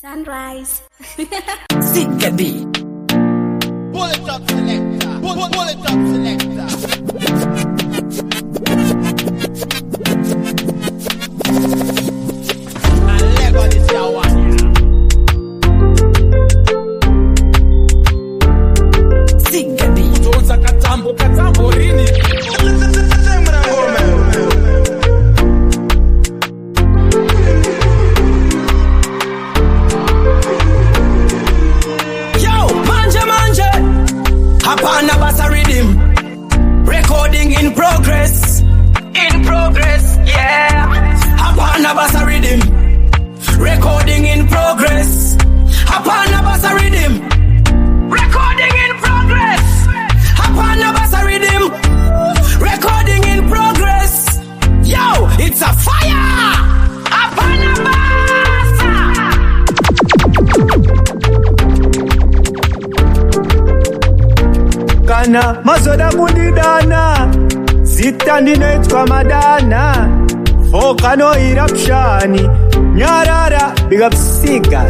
Sunrise. Zigadi. Pull it up, selector. Pull it up, selector. And level is your one. Zigadi. Utonza katambo rini. Hapana basa rhythm. Recording in progress. In progress, yeah. Hapana basa rhythm. Recording in progress. Hapana basa rhythm. Recording in progress. Hapana basa rhythm. Recording in progress. Yo, it's a fire. Hapana basa. Kana mazoda kundidana Zitandi netwa madana Fokano irapshani Nyarara big up sika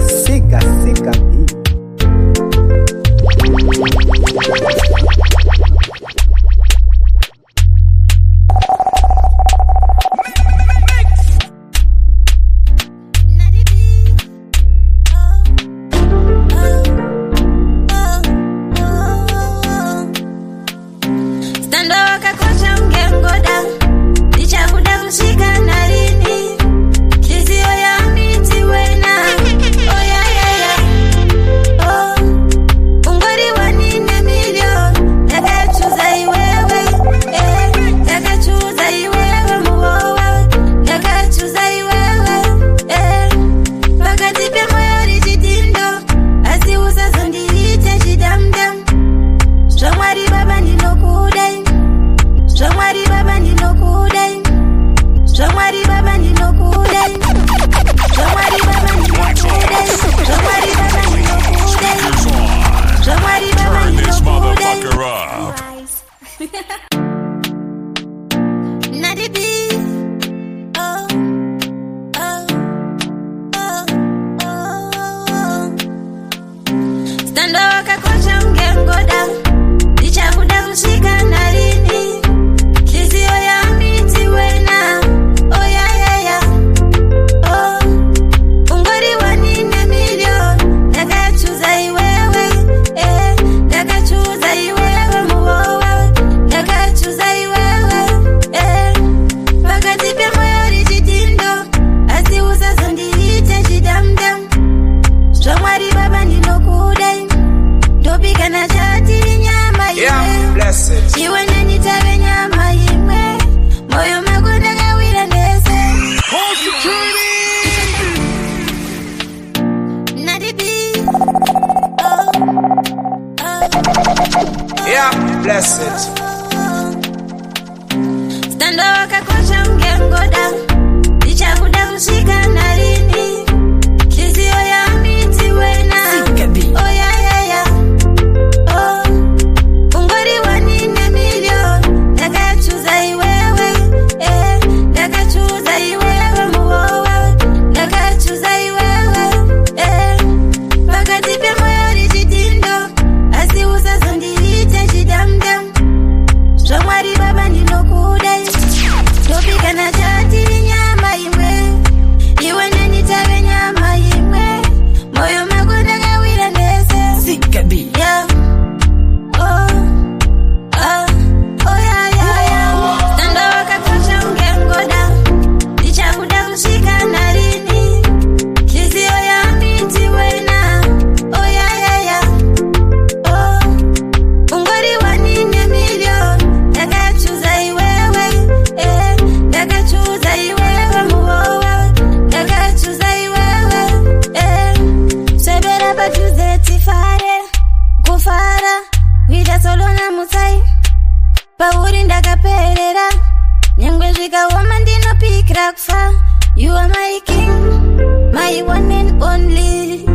You are my king, my one and only.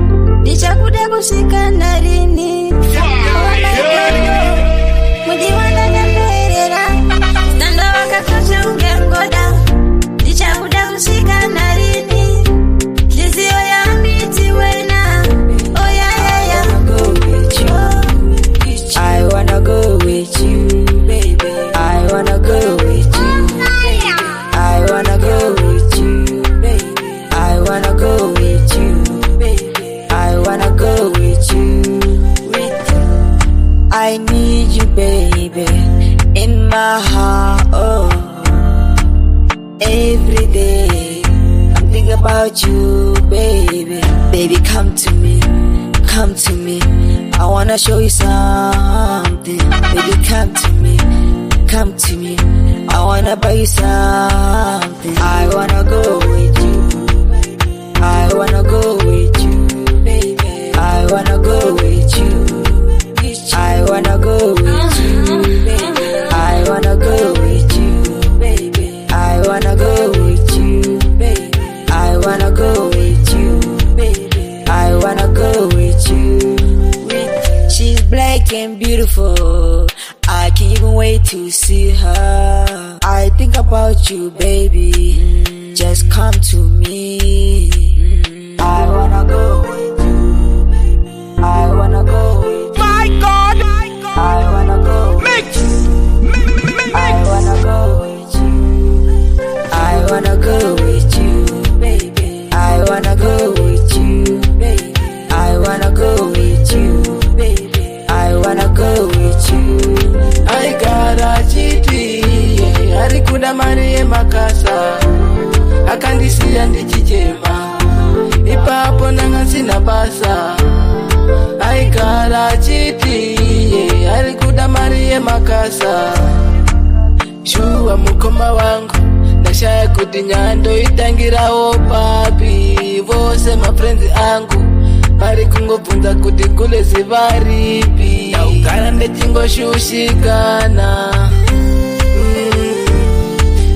Dichakuda kushika narini. Mudiwana gamberera. Standa wakakosha ungengoda. Dichakuda kushika narini. Kizio ya miti wena. about you, baby. Baby, come to me, come to me. I wanna show you something. Baby, come to me, come to me. I wanna buy you something. I wanna go with you. I wanna go with you, baby. I wanna go with you. I wanna go with you, baby. I wanna go with you, baby. I wanna go with you, baby. I wanna go with you, baby. I wanna go with you. She's black and beautiful. I can't even wait to see her. I think about you, baby. Just come to me. I wanna go with you, baby. I wanna go with you. My God, I wanna go. mix. I wanna go with you. I wanna go with you, baby. I wanna go with you, baby. I wanna go with you, baby. I wanna go with you. I got a chiti, arikuda mari makasa, akandisia ndichichema, ipapo nanga sina basa. I got a chiti, arikuda mari makasa, shua mukoma wangu, nashaya kuti nyando itangira opapi, vose mafrenzi angu, pari kungobvunza kuti kule zivaripi, ndaugara ndechingoshushikana,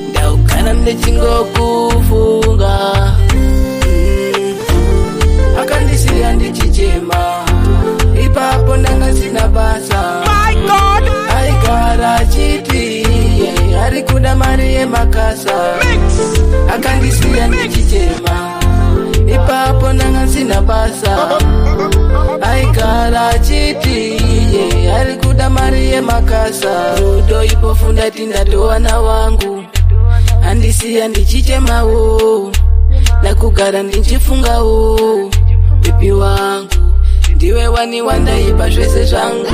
ndaugara ndechingokufunga, akandisiya ndichichema, ipapo ndanga sina basa. My God, Aigara chiti, arikuda mari yemakasa, akandisiya ndichichema, ipapo nanga sina basa. Aigara chiti, arikuda mari yemakasa, rudo ipofunda tindatowana wangu, andisiya ndichichemawo, nakugara ndichifungawo, pipi wangu ndiwe wani wandaipa zvese zvangu,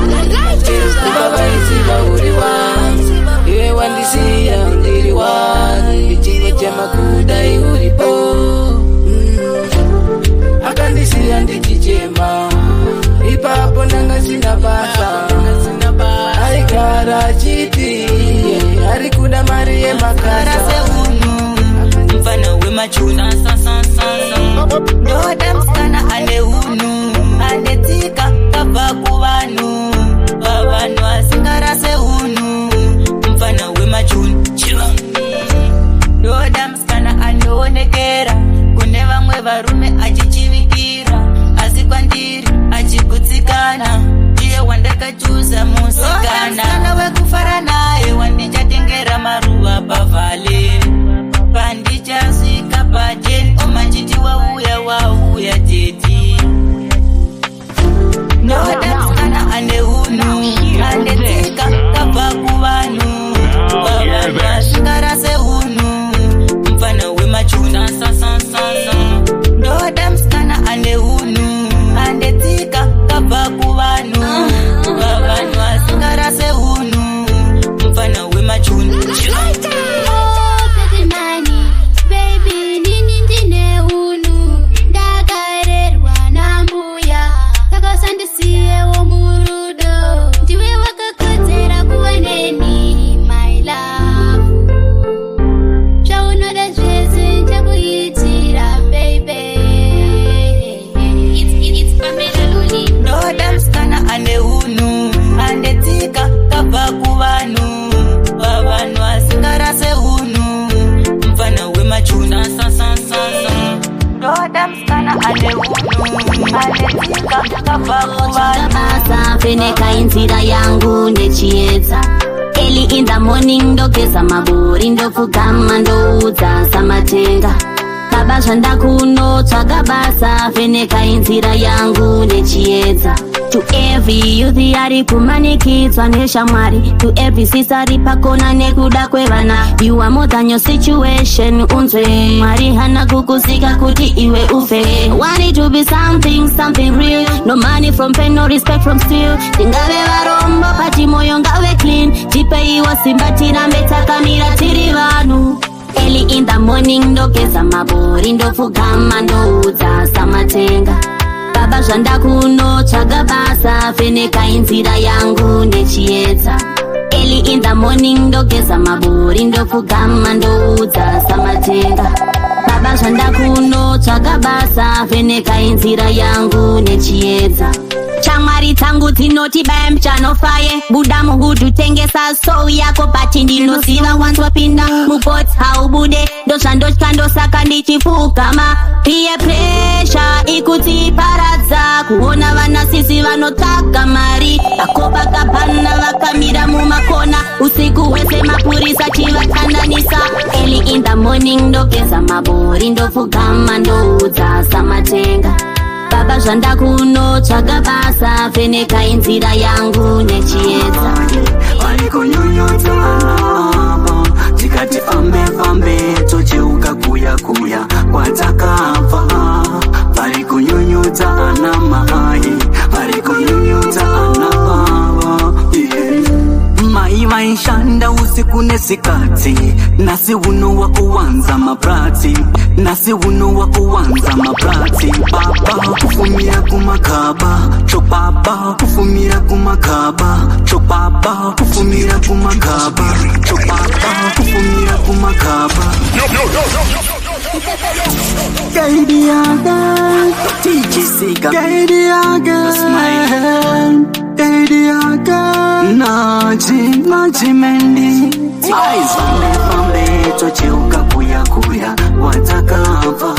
ndibavaisiva uri wangu, iwe wandisiya ndiri wani, ndichingochema kudai uripo. Akandisiya ndichichema, ipapo ndanga sina basa. Aigara chiti, arikuda mari yemakasa, Mfana wemachuna Ndoda mskana ane unu Anetika kapa kuvanu Wavanu asingarase unu Mfana wemachuna Ndoda mskana anoonekera Kune vamwe varume achichivikira Asi kwandiri achikutsikana Iye wandakachuza musikana Ndoda mskana wekufara naye Wandichatengera maruva pavale Pandichasika pajeni Omanjiti wauya teti Ndoda mskana ane unu Anetika kapa kuvanu Wavanu asingarase unu Mfana wemachuna Ndoda mskana ane unu Anetika kapa kuvanu Wavanu asingarase unu Mfana wemachuna Feneka inzira yangu nechiedza Early in the morning ndogeza maburi ndofugama ndoudza samatenga Baba zvandakuno tsvaga basa Feneka inzira yangu nechiedza To every youth ari kumanikidzwa neshamwari To every sister ari pakona nekuda kwevana You are more than your situation unzwe Mwari hana kukusika kuti iwe ufe Want it to be something real No money from pen, no respect from steal Tingave varombo pati moyo ngave clean Tipeiwa simba tirambe takamira tiri vanu Early in the morning ndogeza mabori ndofugama ndoudza samatenga. Baba zvanda kuno tsvaga basa vheneka inzira yangu nechiedza. Early in the morning ndogeza mabori ndofugama ndoudza samatenga. Baba zvanda kuno tsvaga basa vheneka inzira yangu nechiedza. Chamwari dzangu dzinoti baya mchanofaye. Buda muhudu tengesa soul yako bati ndinoziva wanzwapinda mubot haubude. Ndozvandotya ndosaka ndichifugama. Peer pressure ikutiparadza. Kuona vanasisi vanotsvaga mari. Vakopakabhana vakamira mumakona. Usiku hwese mapurisa chivatandanisa. Early in the morning ndogeza mabori ndofugama ndoudza samatenga. Baba zvanda kuno tsvaga basa vheneka inzira yangu nechiedza. Varikunyunyudza tikati fambe fambe tocheuka kuya kuya kwatakabva. Varikunyunyudza ana mai, varikunyunyudza ana baba. Mai vaishanda usiku nesikati, nasi uno wakuwanza mapratsi, nasi uno wakuwanza mapratsi. Baba kufumira kumakaba, cho baba kufumira kumakaba, cho baba kufumira kumakaba, cho baba kufumira kumakaba. Kaidiaga, TGC Kaidiaga, Kaidiaga, Naji Mendi. Eyes fambe tocheuka kuya kuya watakava.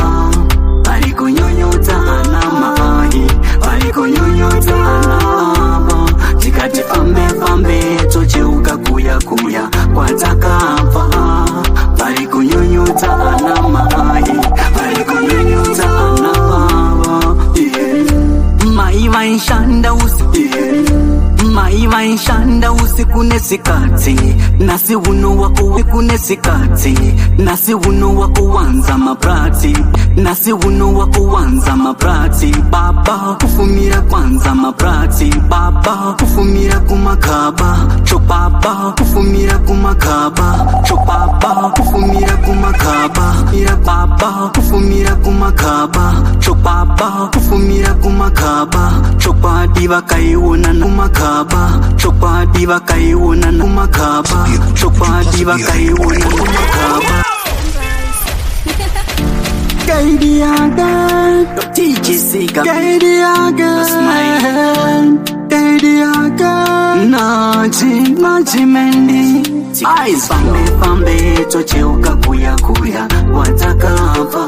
Varikunyunyudza ana mai, varikunyunyudza ana baba. Tikati fambe fambe tocheuka kuya kuya watakava. Varikunyunyudza ana mai, varikunyunyudza ana baba. Mai vaishanda mai vaishanda usiku nesikati, nasi uno wakuwiku nesikati, nasi uno wakuwanza mapratsi, nasi uno wakuwanza mapratsi. Baba kufumira kwanza mapratsi, baba kufumira kumakaba, cho baba kufumira kumakaba, cho baba kufumira kumakaba, ira baba kufumira kumakaba, cho baba kufumira kumakaba, cho padi vakaiona kumakaba, cho padi vakaiona kumakaba, cho padi vakaiona kumakaba. Kaidiaga, TGC Kaidiaga, Kaidiaga, Naji Mendi. Eyes fambe fambe tocheuka kuya kuya watakava.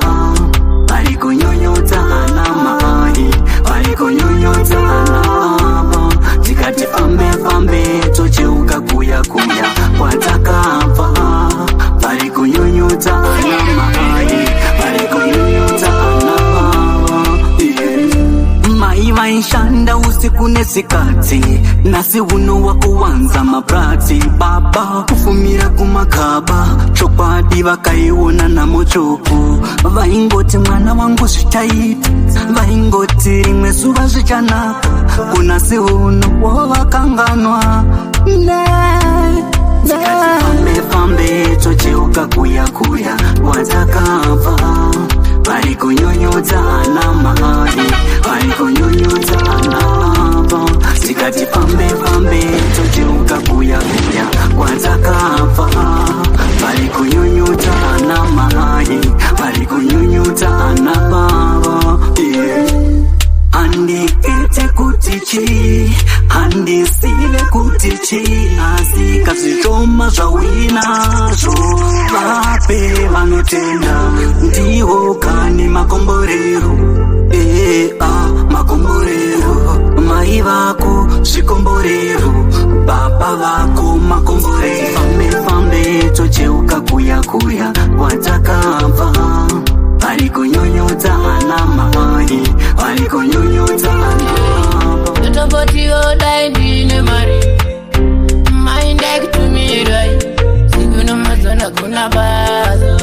Varikunyunyudza ana mai, varikunyunyudza ana baba. Tikati fambe fambe tocheuka kuya kuya watakava. Varikunyunyudza ana mai, varikunyunyudza ana baba. Mai vaishanda usiku nesikati, nasi uno wakuwanza mapratsi. Baba kufumira kumakaba, chokwadi vakaiona namochopu. Vaingoti mwana wangu zvitaita, vaingoti rimwe zuva zvichanaka. Kunasi uno wovakanganwa fambe fambe tocheuka kuya kuya watakabva. Varikunyunyudza ana mai, varikunyunyudza ana baba. Tikati fambe fambe tocheuka kuya kuya watakabva. Varikunyunyudza ana mai, varikunyunyudza ana baba. Andikete kutichi, andisive kutichi. Asika zvishoma zvawinazvo, vape vanotenda. Ndiwo kani makomborero, makomborero. Mai vako zvikomborero, baba vako makomborero. Fambe fambe tocheuka kuya kuya watakabva. Varikunyunyudza ana mai, varikunyunyudza ana baba. Totopotiyo dai ndine mari, maindeki tumirai. Siku nomazana kuna basa,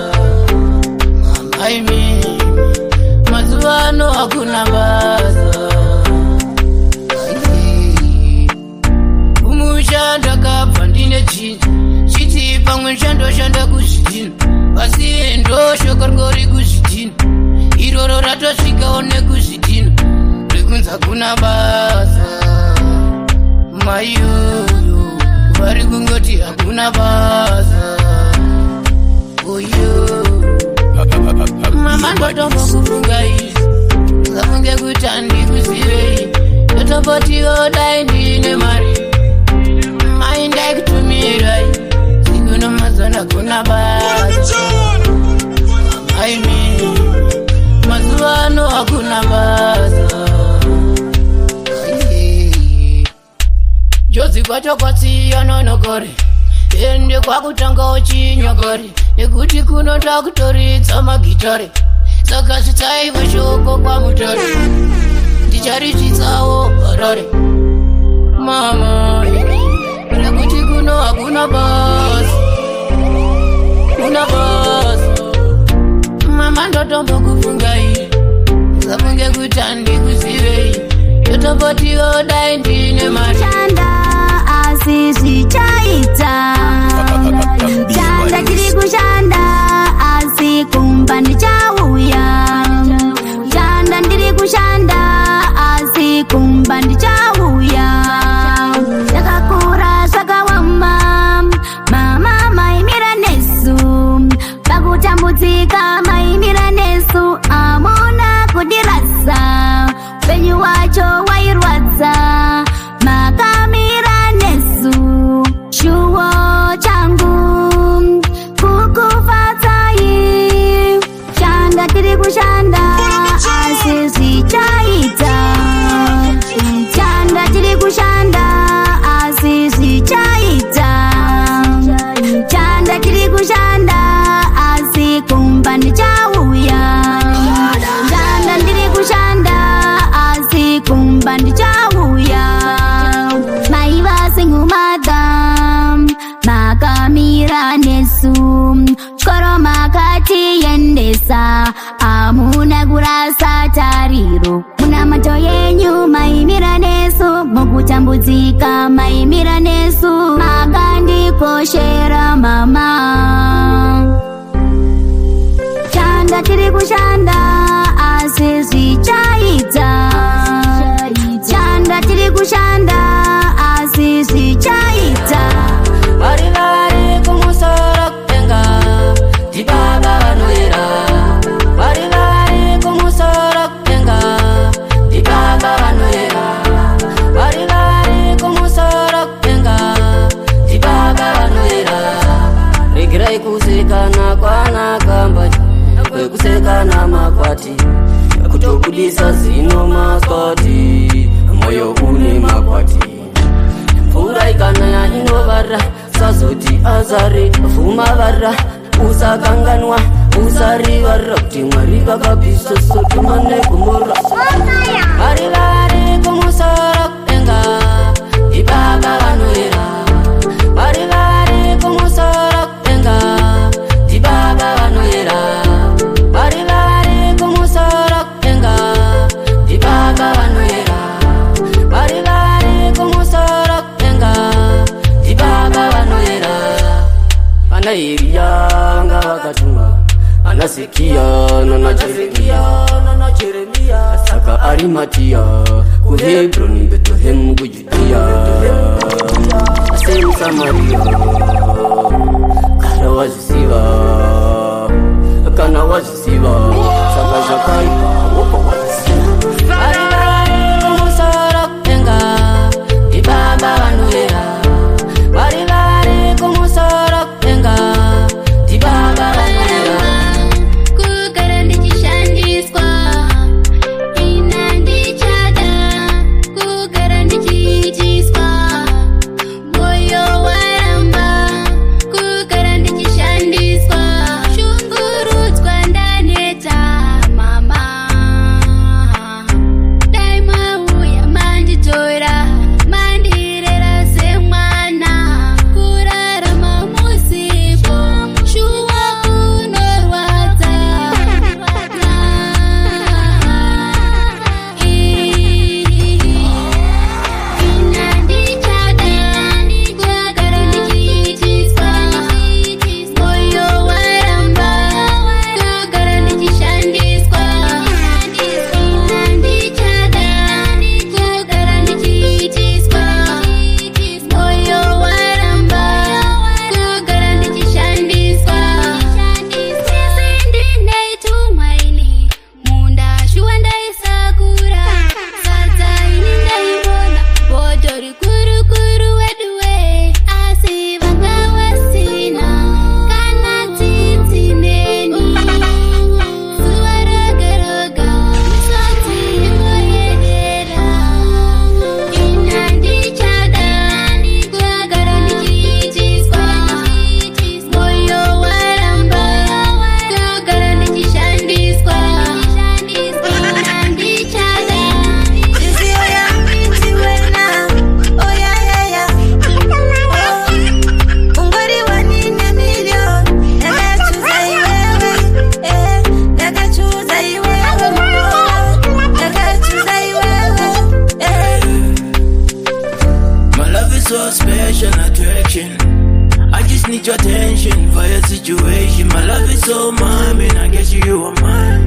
mamai mimi. Mazuano hakuna basa. Umushanda kapha ndine chini, chiti pamwe shando shanda kushidina. basi ndo shokongori kuzvidhina iroro ratosvikawo nekuzvidhina rikunza kuna basa maiyoyo vari kungoti hakuna basa oyo mama ndotombo kufungai zafunge kuti handikuzivei ndotombotiwo dai ndine mari maindai kutumirai sikuno mazana kuna basa aimi mazuva ano hakuna basa jozi kwacho kwatsiyana nogori ende kwakutangawo chinyagari nekuti kunoda kutoridza magitare saka zvitsaiwe shoko kwamutare ndicharichitsawo harare mama nekuti kuno hakuna basa kuna basa mama ndotombo kufungai zafunge kuti handikuzivei ndotombotiwo dai ndine mari asi zvichaita chanda chiri kushanda asi kumba ndichauya chanda ndiri kushanda asi kumba ndichauya zvakakura zvakawamba mama maimira nesu pakutambudzika maimira nesu amuna kudirasa upenyu wacho wairwadza makamira nesu shuwo changu kukufatsai chanda tiri kushanda asi zvichaita chanda tiri kushanda asi zvichaita chanda tiri kushanda asi kumba ndichauya chanda ndiri kushanda asi kumba ndichauya maiva singumadam makamira nesu chikoro makatiendesa amuna kurasa tariro munamato yenyu maimira nesu mukutambudzika maimira nesu makandikoshera mama chanda tiri kushanda asi zvichaita chanda tiri kushanda asi zvichaita vari vari kumusoro kutenga ndibaba vanoera vari vari kumusoro kutenga ndibaba vanoera vari vari kumusoro kutenga ndibaba vanoera regerai kusekana kwanakamba kwekusekana makwati kutobudisa zino maskoti moyo une makwati mvura ikanaya inovara sazoti azare vhumavara usakanganwa usarivara kuti mwari vakabvisa sotumanekumura vari vari kumusoro kutenga ibaba vanoera vari vari kumusoro kutenga ibaba vanoera vari vari kumusoro kutenga ibaba vanoera vari vari kumusoro kutenga ibaba vanoera ana Iriyanga vakatumwa ana Sekia nana Jeremia saka Arimatia ku Hebron Bethlehem ku Judea Asem Samaria kana wazisiva saka Zakariya woko wazisiva vari vari kumusoro kutenga ibaba vanoera vari vari kumusoro kutenga ibaba vanoera kugara ndichishandiswa ina ndichada kugara ndichiitiswa moyo waramba kugara ndichishandiswa shungurudzwa ndaneta mama your attention for your situation. My love is so mine, man, I guess you are mine.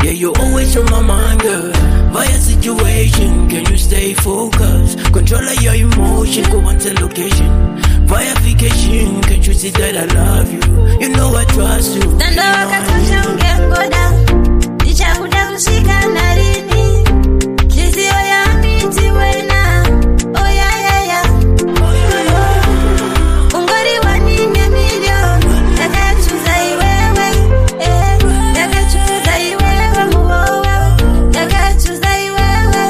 Yeah, you always on my mind, girl. Via situation, can you stay focused? Control your emotion, go on to location. Via vacation, can't you see that I love you? You know I trust you. Stand up, kakosha ungengoda. Nichakuda kushika narini. Kizio ya miti wena. Oh yeah, yeah, yeah. Ungori wanine million. Yakachuza iwewe. Yakachuza iwewe muowa. Yakachuza iwewe.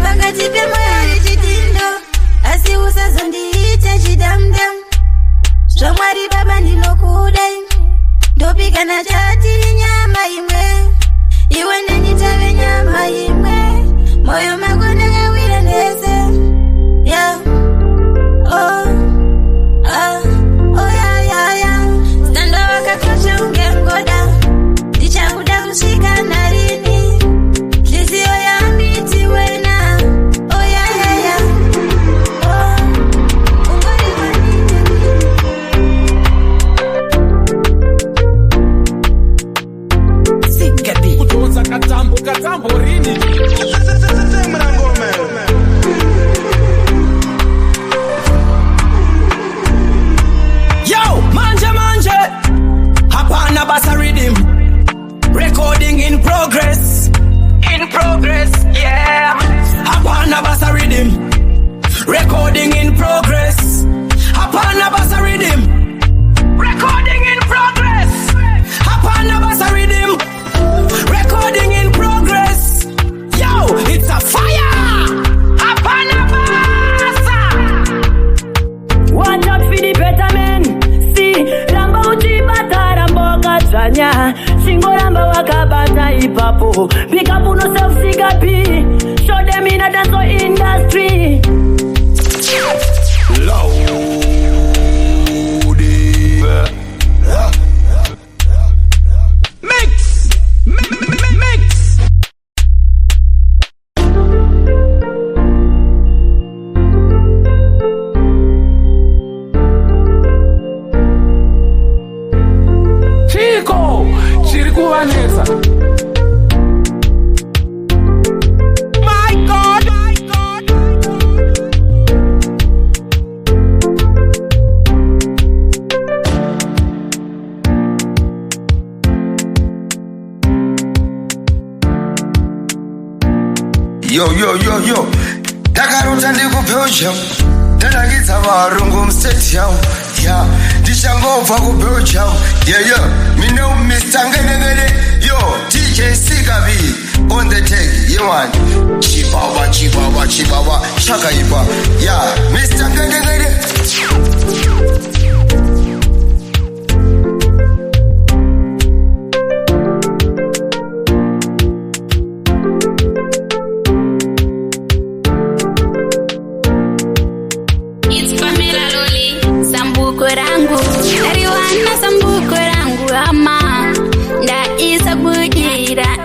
Pakati pe moyo lichidindo. Asi usazondi chidamdam. Shomari baba ndinokudai. Ndopigana chati nyama imwe. Iwe nanyitawe nyama imwe. Moyo magone gawira nese. Yeah. Oh. Oh yeah, yeah, yeah. Stando wakakosha ungengoda. Ndichakuda kushika narini. Kizio ya miti wena. Oh yeah, yeah, yeah. Oh. Ungori wanine Sigabi. Kutoza katambo rini. Yo, manje. Hapana basa rhythm. Recording in progress. Yeah. Hapana basa rhythm. Recording in progress. Hapana basa rhythm. Recording in progress. Hapana basa rhythm. Recording in progress. Yo, it's a fire. Hapana basa. Watch out for the better men. See, Rambo Uchibata, Rambo Katranya. Shingo Rambo Wakabata Ipapo. Pick up on yourself, Sigabi. Show them in a dance industry. Mix. Chico, chirikuwanesa. My God. Yo. Takarota ndikubelgium. Ndanangidza varungu mstadium. Yeah, ndichangobva kubelgium. Yeah. Mino Mr. Ngedengede. Yo, DJ Sigabi on the tag. Yeah man. Chibawa. Shakaiba. Yeah, Mr. Ngedengede.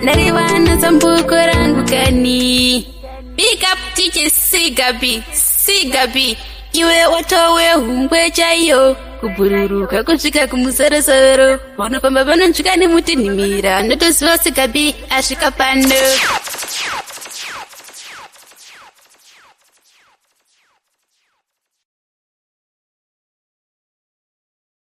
Nariwana sambuko rangu kani. Pick up DJ Sigabi. Iwe watowe humbwe chayo. Kubururuka kusvika kumusoro. Vanofamba vanonzvika nemutinhimira. Notosiwa Sigabi asvika pano.